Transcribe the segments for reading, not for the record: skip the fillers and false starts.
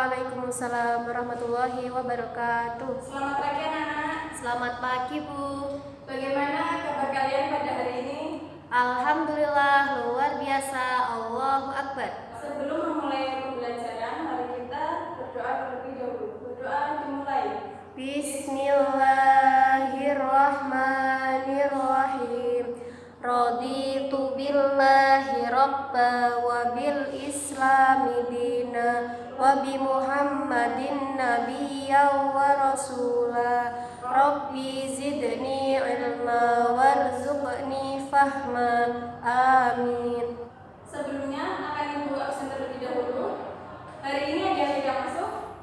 Waalaikumsalam warahmatullahi wabarakatuh. Selamat pagi anak-anak. Selamat pagi Bu. Bagaimana kabar kalian pada hari ini? Alhamdulillah luar biasa. Allahu Akbar. Sebelum memulai pembelajaran, mari kita berdoa terlebih dahulu. Berdoa dimulai. Bismillahirrahmanirrahim. Raditu billahi rabba wa bil islami dina wa bi Muhammadin nabiyya wa rasula. Rabbi zidni ilma warzuqni fahma. Amin. Sebelumnya akan Ibu absen terlebih dahulu. Hari ini ada yang tidak masuk?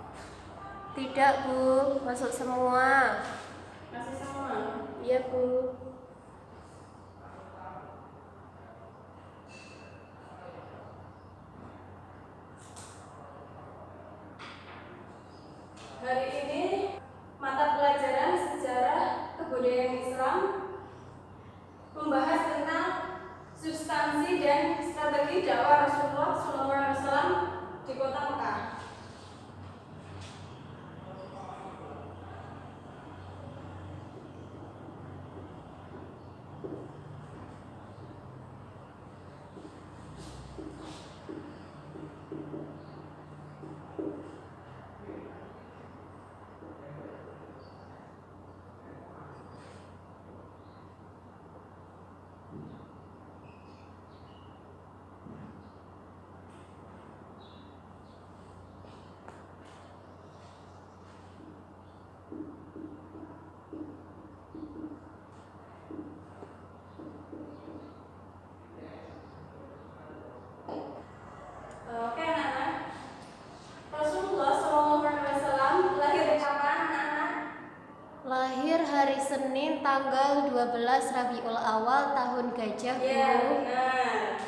Tidak Bu, masuk semua. Masih semua. Iya Bu. Hari ini mata pelajaran sejarah kebudayaan Islam membahas tentang substansi dan strategi dakwah Rasulullah SAW di kota Mekah. Oke anak-anak, Rasulullah SAW lahir kapan anak-anak? Lahir hari Senin tanggal 12 Rabiul Awal tahun Gajah Bu. Ya benar.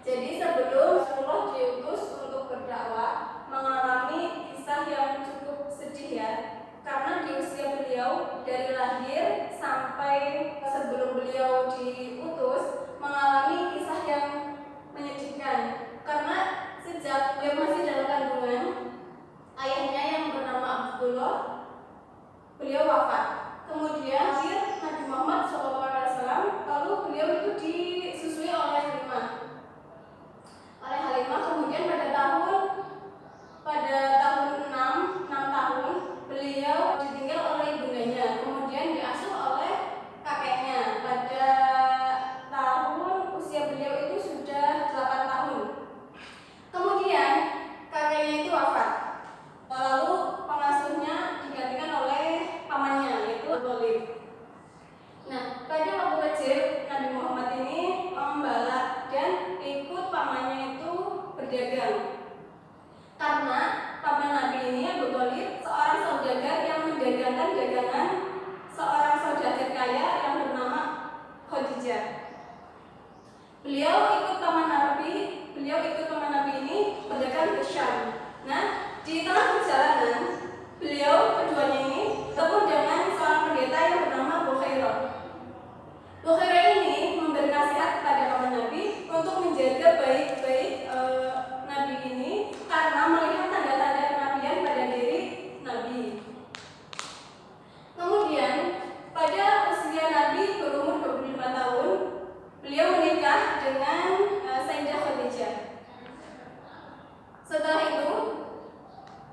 Jadi sebelum Rasulullah diutus untuk berdakwah, mengalami kisah yang cukup sedih ya, karena di usia beliau dari lahir sampai sebelum beliau diutus mengalami kisah yang menyedihkan. Karena sejak beliau masih dalam kandungan, ayahnya yang bernama Abdullah, beliau wafat. Kemudian lahir Nabi Muhammad SAW, lalu beliau itu disusui oleh Halimah. Kemudian pada tahun 6 tahun beliau ditinggal oleh ibundanya, kemudian diasuh oleh kakeknya. Pada tahun usia beliau itu sudah 8 tahun. Kemudian kakeknya itu wafat. Lalu pengasuhnya digantikan oleh pamannya, yaitu Abu Thalib. Nah, pada waktu kecil Nabi Muhammad ini membalak dan ikut pamannya itu berdagang. Karena paman Nabi ini Abu Thalib seorang saudagar yang mendagangkan dagangan seorang saudagar kaya yang bernama Khadijah. Beliau ikut paman Nabi ini berdagang ke Syam. Nah, di tengah perjalanan beliau keduanya ini bertemu dengan seorang pendeta yang bernama Bukhairah. Bukhairah ini memberi nasihat kepada paman Nabi untuk menjaga baik-baik Nabi ini karena melihat tanda-tanda kenabian pada diri Nabi. Kemudian pada usia Nabi berumur 25 tahun, beliau menikah dengan Sayyidah Khadijah. Setelah itu,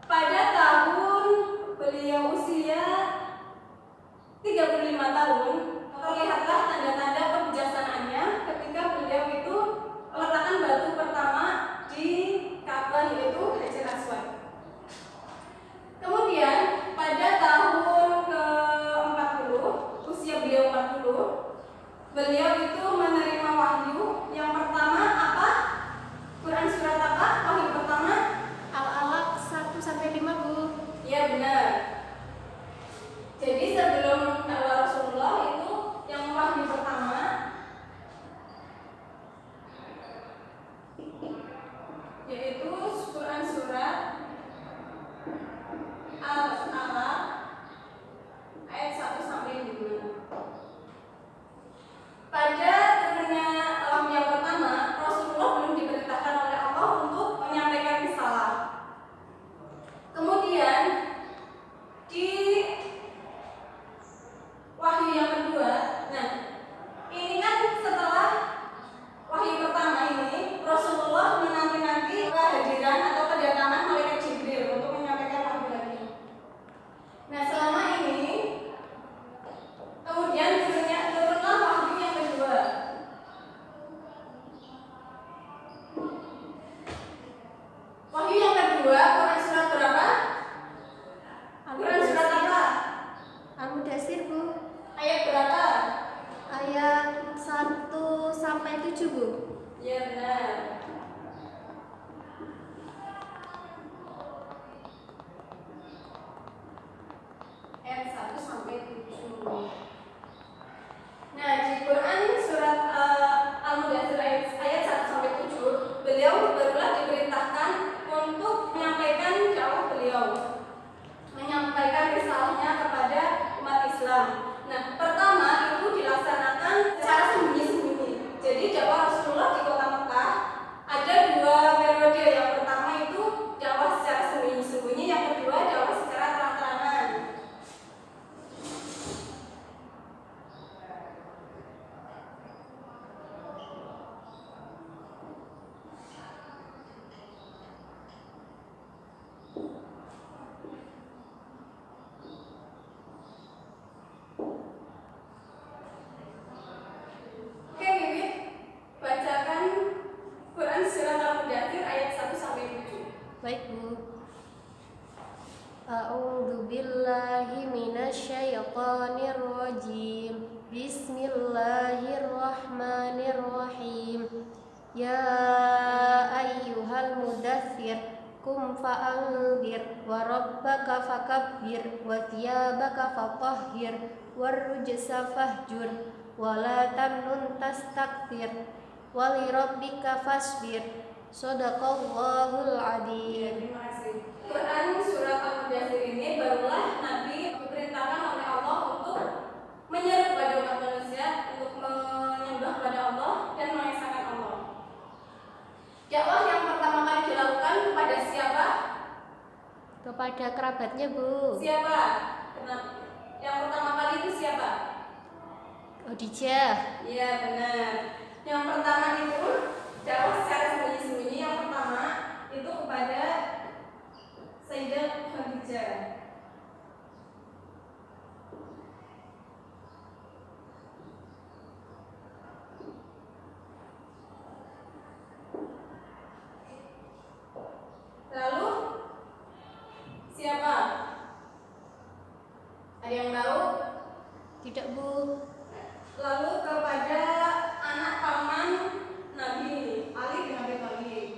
pada tahun beliau usia 35 tahun, terlihatlah tanda-tanda kebijaksanaannya ketika beliau itu meletakkan batu pertama di Ka'bah, yaitu Hajar Aswad. Kemudian pada tahun ke-40, usia beliau 40, beliau itu menerima wahyu yang pertama apa? Quran surat apa? Wahyu pertama? Al-Alaq 1-5 Bu. Ya benar. Jadi sebelum dakwah Rasulullah itu yang wahyu pertama yaitu Quran surat Al-Alaq ayat 1-5. Pada turunnya wahyu yang pertama, Rasulullah belum diperintahkan oleh Allah untuk menyampaikan risalah. 1 sampai 7, Bu. Ya benar. Ayat 1 sampai 7. Nah, di Quran surat Al-Mudaththir ayat 1 sampai 7, beliau barulah diperintahkan untuk menyampaikan dakwah beliau, menyampaikan risalahnya kepada umat Islam. Nah, pertama itu dilaksanakan secara sembunyi-sembunyi. Jadi dakwah Rasulullah di kota Mekah ada 2 periode. Yang pertama itu dakwah secara sembunyi-sembunyi, yang kedua dakwah secara terang-terangan. Oke, Wiwit, bacakan Quran surat Al-Mudaththir ayat 1 sampai 7. Baik, Bu. A'udzu billahi minasyaitonir rajim. Bismillahirrahmanirrahim. Ya ayyuhal mudaththir qum fa'anzir wa rabbaka fakabbir wa thiyabaka fatahhir warrujza fahjur wa la tamnun tastakthir wa li rabbika fasbir. Shadaqallahul Ya, adzim. terima kasih. Quran surat Al-Mudaththir ini barulah Nabi diperintahkan oleh Allah untuk menyeru kepada umat manusia untuk menyembah kepada Allah dan mengesahkan Allah. Dakwah yang pertama kali dilakukan kepada siapa? Kepada kerabatnya, Bu. Siapa? Yang pertama kali itu siapa? Khadijah. Iya benar. Yang pertama itu dakwah secara sembunyi-sembunyi. Yang pertama itu kepada Sayyidah Khadijah. Lalu siapa? Ada yang tahu? Tidak, Bu. Lalu kepada anak paman Nabi Ali bin Abi Thalib.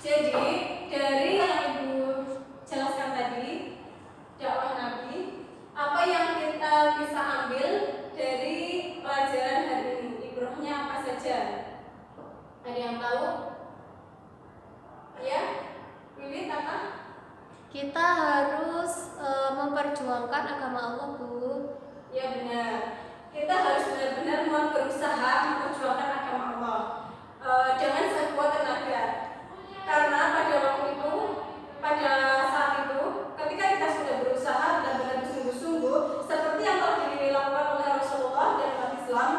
Jadi dari yang Ibu jelaskan tadi, dakwah Nabi, apa yang kita bisa ambil dari pelajaran hari ini? Ibrohnya apa saja? Ada yang tahu? Ya, Wiwit apa? Kita harus memperjuangkan agama Allah, Bu. Ya benar. Kita harus benar-benar berusaha memperjuangkan agama Allah dengan sekuat tenaga. Karena pada waktu itu, pada saat itu, ketika kita sudah berusaha benar-benar bersungguh-sungguh, seperti yang telah dilakukan oleh Rasulullah dan umat Islam,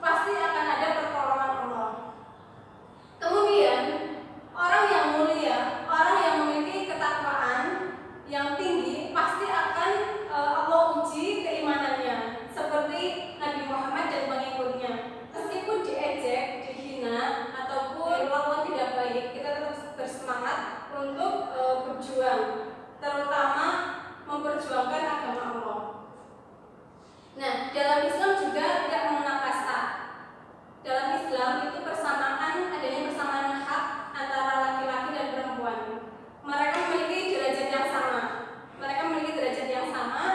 pasti akan ada pertolongan Allah. Kemudian orang yang mulia, orang yang memiliki ketakwaan yang tinggi, pasti akan Allah uji keimanannya, seperti Nabi Muhammad dan pengikutnya. Meskipun diejek, dihina, ataupun lawan tidak baik, kita tetap bersemangat untuk berjuang, terutama memperjuangkan agama Allah. Nah, dalam Islam juga tidak mengenal kasta. Dalam Islam itu adanya persamaan hak antara laki-laki dan perempuan. Mereka memiliki derajat yang sama.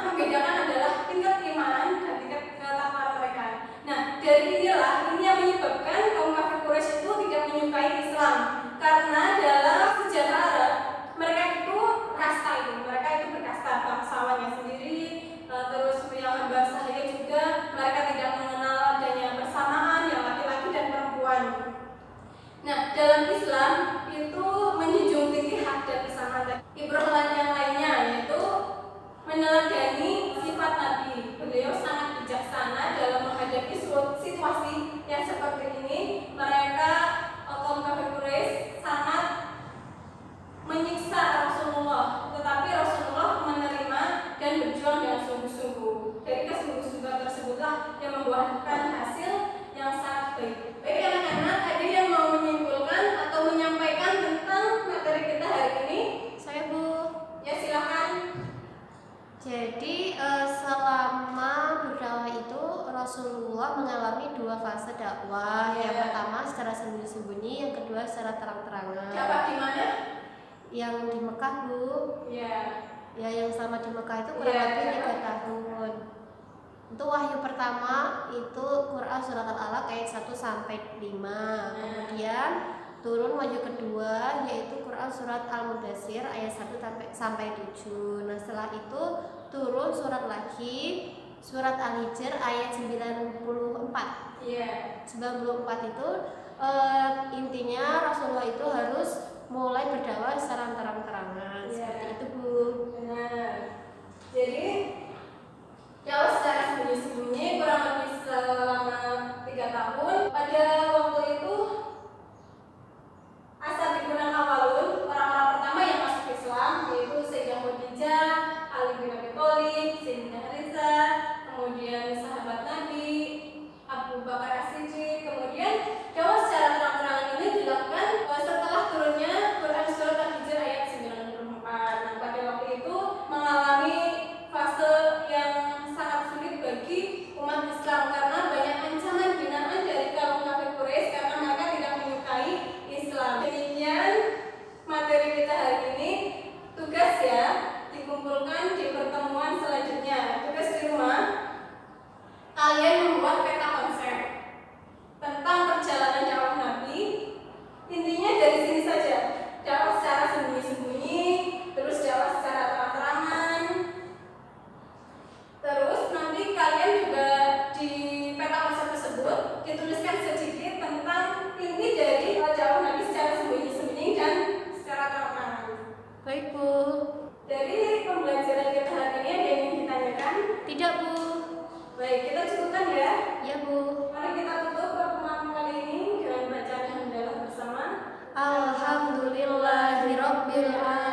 Membedakan adalah tingkat keimanan dan tingkat ketakwaan mereka. Nah, dari inilah ini yang menyebabkan kaum kafir Quraisy itu tidak menyukai Islam, karena dalam sejarah Arab mereka itu berkasta, bangsawannya sendiri, terus yang bangsa lainnya juga mereka tidak mengenal adanya persamaan yang laki-laki dan perempuan. Nah, dalam Islam itu menjunjung tinggi hak dan kesamaan. Ibroh yang lainnya yaitu meneladani sifat Nabi. Beliau sangat bijaksana dalam menghadapi situasi yang seperti ini. Mereka kaum kafir Quraisy sangat menyiksa Rasulullah, tetapi Rasulullah menerima dan berjuang dengan sungguh-sungguh. Dari kesungguh-sungguhan tersebutlah yang membuahkan hasil yang sangat baik. Baik anak-anak, ada yang mau menyimpulkan atau menyampaikan tentang materi kita hari ini? Saya, Bu. Ya, silakan. Jadi selama berdakwah itu Rasulullah mengalami 2 fase dakwah. Yang pertama secara sembunyi-sembunyi, yang kedua secara terang-terangan. Dakwah di mana? Yang di Mekah, Bu. Ya. Ya, yang selama di Mekah itu kurang lebih 3 tahun. Untuk wahyu pertama itu Quran surat Al-Alaq ayat 1 sampai 5. Kemudian turun wahyu kedua yaitu Quran surat Al-Mudaththir ayat 1 sampai 7. Nah, setelah itu turun surat lagi surat Al-Hijr ayat 94. Iya. 94 itu intinya Rasulullah itu harus mulai berdakwah secara terang-terangan. Seperti itu, Bu. Benar. Jadi dakwah secara sembunyi-sembunyi kurang lebih selama 3 tahun. Pada waktu itu As-Sabiqun al-Awwalun, orang-orang pertama yang masuk Islam yaitu Sayyidah Khadijah, Ali bin Abi Thalib, Sayyidina Haritha, kemudian sahabat Nabi, Abu Bakar As-Siddiq. Kemudian dakwah secara terang-terangan ini dilakukan setelah turunnya Quran surat Al-Hijr ayat 94. Nah, pada waktu itu mengalami fase yang sangat sulit bagi umat Islam karena banyak ancaman hinaan dari kaum kafir Quraisy karena mereka tidak menyukai Islam. Demikian materi kita hari ini. Tugas ya dikumpulkan di pertemuan selanjutnya. Tugas di rumah, kalian membuat peta konsep tentang perjalanan dakwah Nabi. Intinya dari sini saja, dakwah secara sembunyi-sembunyi, terus dakwah secara terang-terangan. Terus nanti kalian juga di peta konsep tersebut dituliskan sedikit tentang inti dari dakwah Nabi secara sembunyi-sembunyi dan secara terang-terangan. Baik, Bu. Dari pembelajaran kita hari ini ada yang ingin ditanyakan? Tidak, Bu. Baik, kita cukupkan ya. Ya, Bu. Mari kita tutup pertemuan kali ini dengan bacaan hamdalah bersama. Alhamdulillahirabbil alamin.